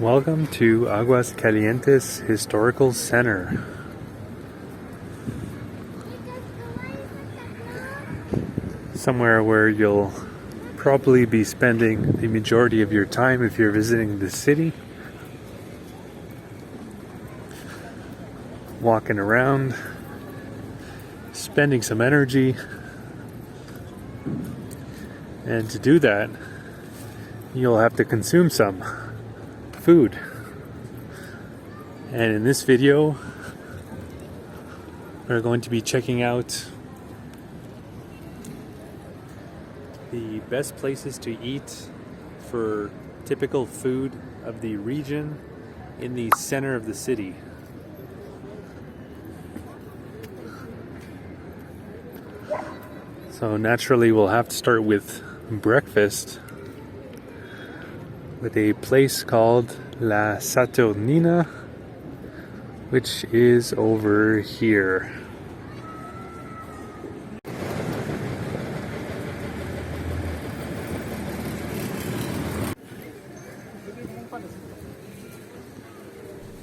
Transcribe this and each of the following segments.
Welcome to Aguascalientes Historical Center. Somewhere where you'll probably be spending the majority of your time if you're visiting the city. Walking around, spending some energy. And to do that, you'll have to consume some food. And in this video, we're going to be checking out the best places to eat for typical food of the region in the center of the city. So naturally we'll have to start with breakfast with a place called La Saturnina, which is over here.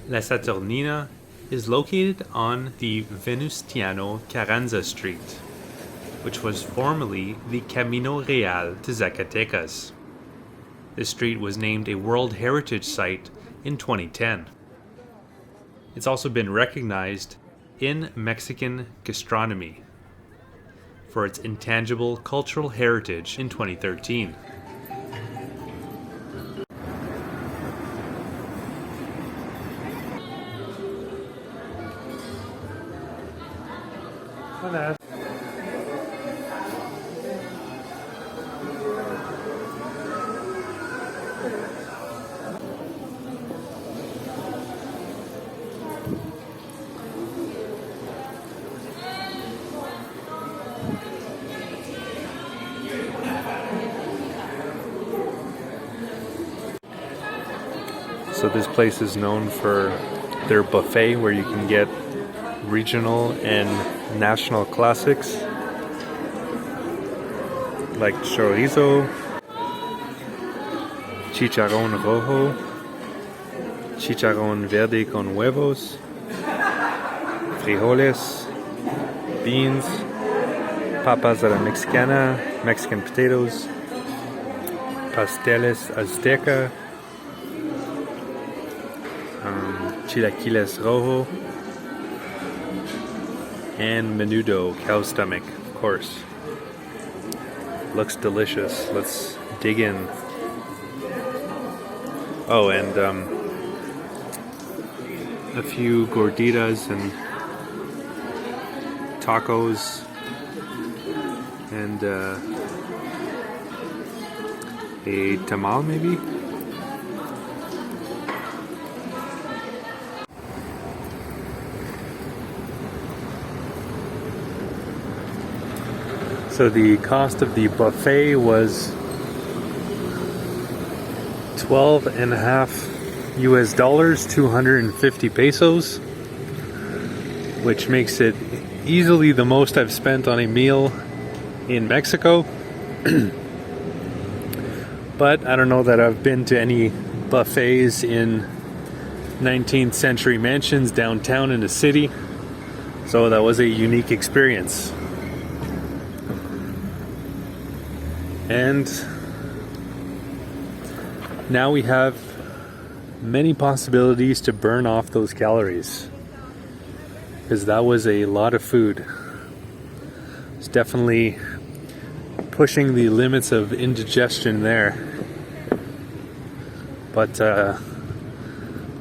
La Saturnina is located on the Venustiano Carranza Street, which was formerly the Camino Real to Zacatecas. This street was named a World Heritage Site in 2010. It's also been recognized in Mexican gastronomy for its intangible cultural heritage in 2013. So this place is known for their buffet where you can get regional and national classics like chorizo, chicharrón rojo, chicharrón verde con huevos, frijoles, beans, papas a la mexicana, Mexican potatoes, pasteles azteca, chilaquiles rojo, and menudo, cow stomach, of course. Looks delicious. Let's dig in. Oh, and a few gorditas and tacos and a tamal maybe? So the cost of the buffet was $12.5 US, 250 pesos, which makes it easily the most I've spent on a meal in Mexico. But I don't know that I've been to any buffets in 19th century mansions downtown in the city, so that was a unique experience. And now we have many possibilities to burn off those calories, because that was a lot of food. It's definitely pushing the limits of indigestion there. But I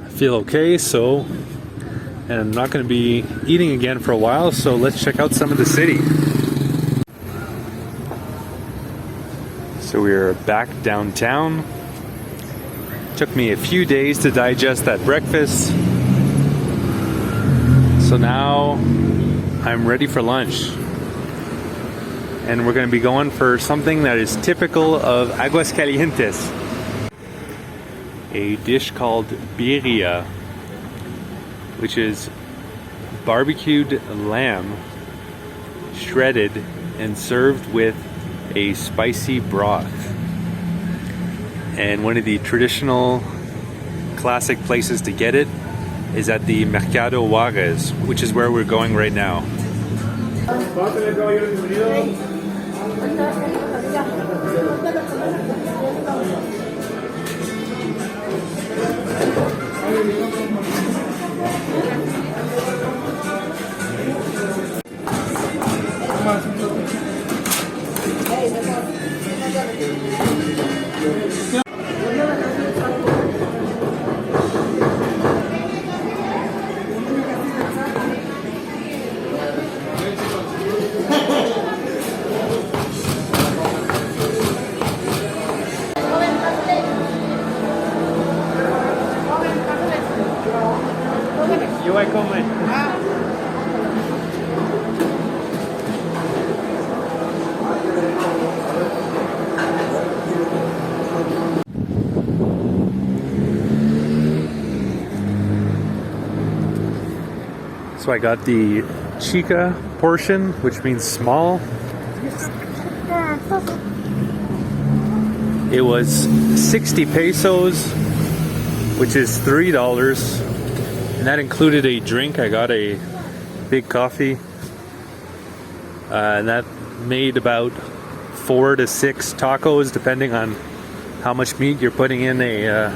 feel okay, and I'm not going to be eating again for a while, so let's check out some of the city. So we're back downtown. Took me a few days to digest that breakfast. So now I'm ready for lunch. And we're going to be going for something that is typical of Aguascalientes. A dish called Birria, which is barbecued lamb shredded and served with a spicy broth. And one of the traditional classic places to get it is at the Mercado Juarez, which is where we're going right now. Yo voy a comer. So I got the chica portion, which means small. It was 60 pesos, which is $3. And that included a drink. I got a big coffee. And that made about 4 to 6 tacos, depending on how much meat you're putting in a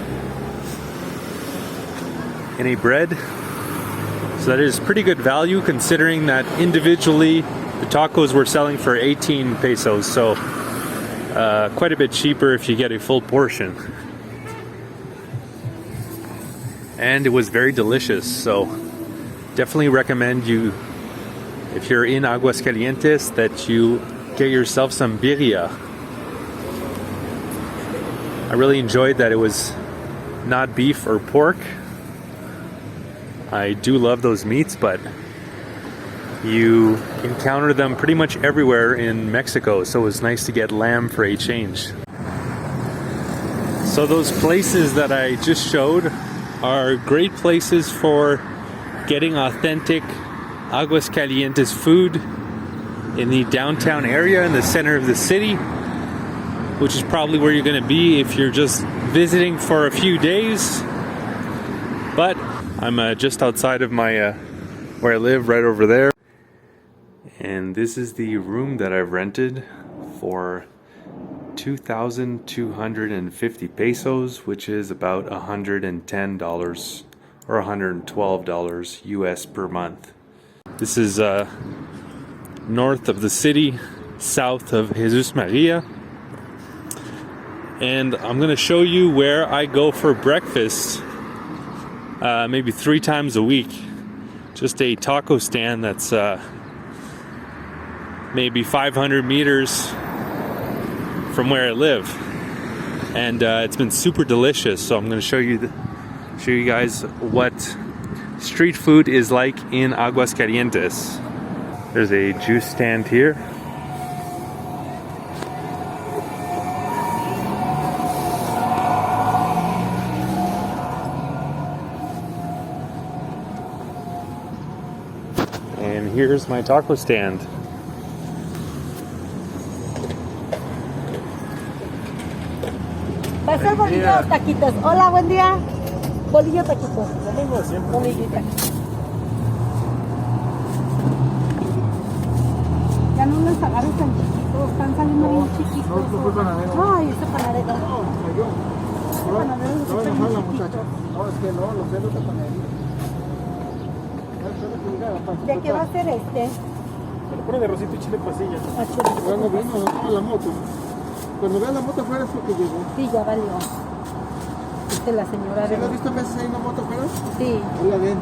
bread. So that is pretty good value, considering that individually the tacos were selling for 18 pesos. So quite a bit cheaper if you get a full portion. And it was very delicious, so definitely recommend you, if you're in Aguascalientes, that you get yourself some birria. I really enjoyed that it was not beef or pork. I do love those meats, but you encounter them pretty much everywhere in Mexico, so it was nice to get lamb for a change. So those places that I just showed are great places for getting authentic Aguascalientes food in the downtown area, in the center of the city, which is probably where you're going to be if you're just visiting for a few days. But I'm just outside of my where I live, right over there. And this is the room that I've rented for 2,250 pesos, which is about $110 or $112 US per month. This is north of the city, south of Jesus Maria. And I'm going to show you where I go for breakfast maybe 3 times a week. Just a taco stand that's maybe 500 meters from where I live, and it's been super delicious. So I'm going to show you guys what street food is like in Aguascalientes. There's a juice stand here. And here's my taco stand. Pasar bolillo, taquitos. Hola, buen día. Bolillo, taquitos. Bolillo, taquitos. Ya no les agarres tan chiquitos, están saliendo bien chiquitos. Ay, ese panadero. Ese panadero es súper chiquito. No, es que no, lo sé, no te panadería. ¿De qué va a ser este? Se le pone de rosito y chile pasilla. Ah, chulito. Cuando vino la moto. Cuando veas la moto afuera es porque llegó. Sí, ya valió. La señora. ¿Sí la has visto veces ahí una moto afuera? Sí. Ahí la ven.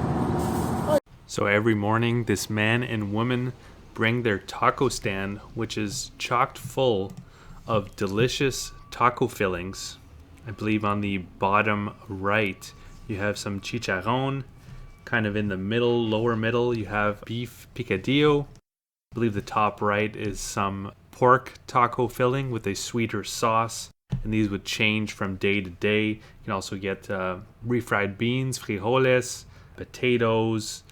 So every morning, this man and woman bring their taco stand, which is chocked full of delicious taco fillings. I believe on the bottom right, you have some chicharron. Kind of in the middle, lower middle, you have beef picadillo. I believe the top right is some pork taco filling with a sweeter sauce. And these would change from day to day. You can also get refried beans, frijoles, potatoes,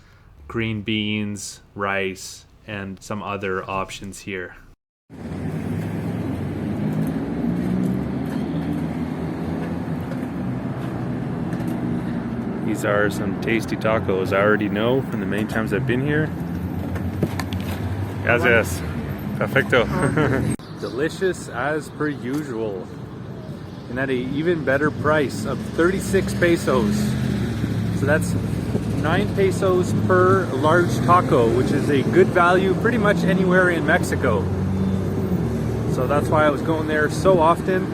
green beans, rice, and some other options here. These are some tasty tacos. I already know from the many times I've been here. Gracias. Perfecto. Delicious as per usual. And at an even better price of 36 pesos. So that's 9 pesos per large taco, which is a good value pretty much anywhere in Mexico. So that's why I was going there so often.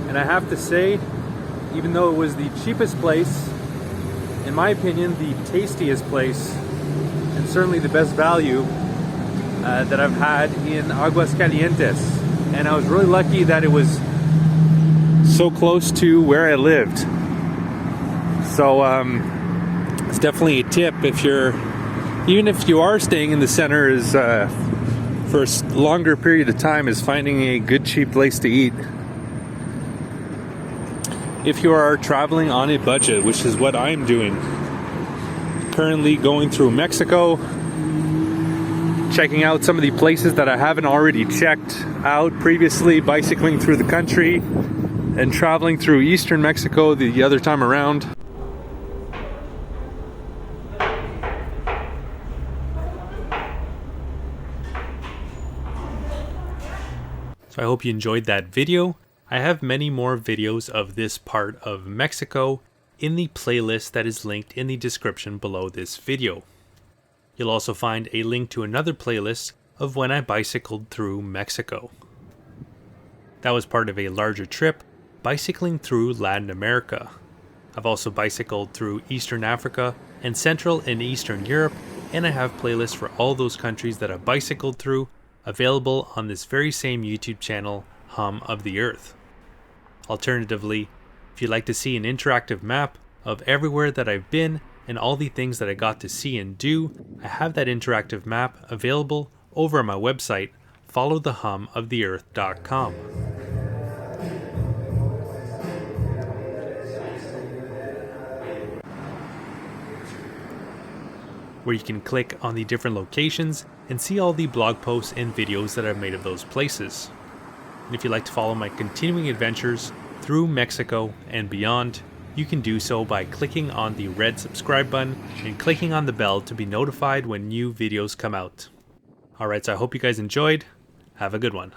And I have to say, even though it was the cheapest place, in my opinion, the tastiest place, and certainly the best value that I've had in Aguascalientes. And I was really lucky that it was so close to where I lived. So it's definitely a tip even if you are staying in the center, is for a longer period of time, is finding a good cheap place to eat. If you are traveling on a budget, which is what I'm doing, currently going through Mexico, checking out some of the places that I haven't already checked out previously, bicycling through the country, and traveling through eastern Mexico the other time around. So I hope you enjoyed that video. I have many more videos of this part of Mexico in the playlist that is linked in the description below this video. You'll also find a link to another playlist of when I bicycled through Mexico. That was part of a larger trip, bicycling through Latin America. I've also bicycled through Eastern Africa and Central and Eastern Europe, and I have playlists for all those countries that I've bicycled through available on this very same YouTube channel, Hum of the Earth. Alternatively, if you'd like to see an interactive map of everywhere that I've been and all the things that I got to see and do, I have that interactive map available over on my website, followthehumoftheearth.com. Where you can click on the different locations and see all the blog posts and videos that I've made of those places. And if you'd like to follow my continuing adventures through Mexico and beyond, you can do so by clicking on the red subscribe button and clicking on the bell to be notified when new videos come out. Alright, so I hope you guys enjoyed. Have a good one.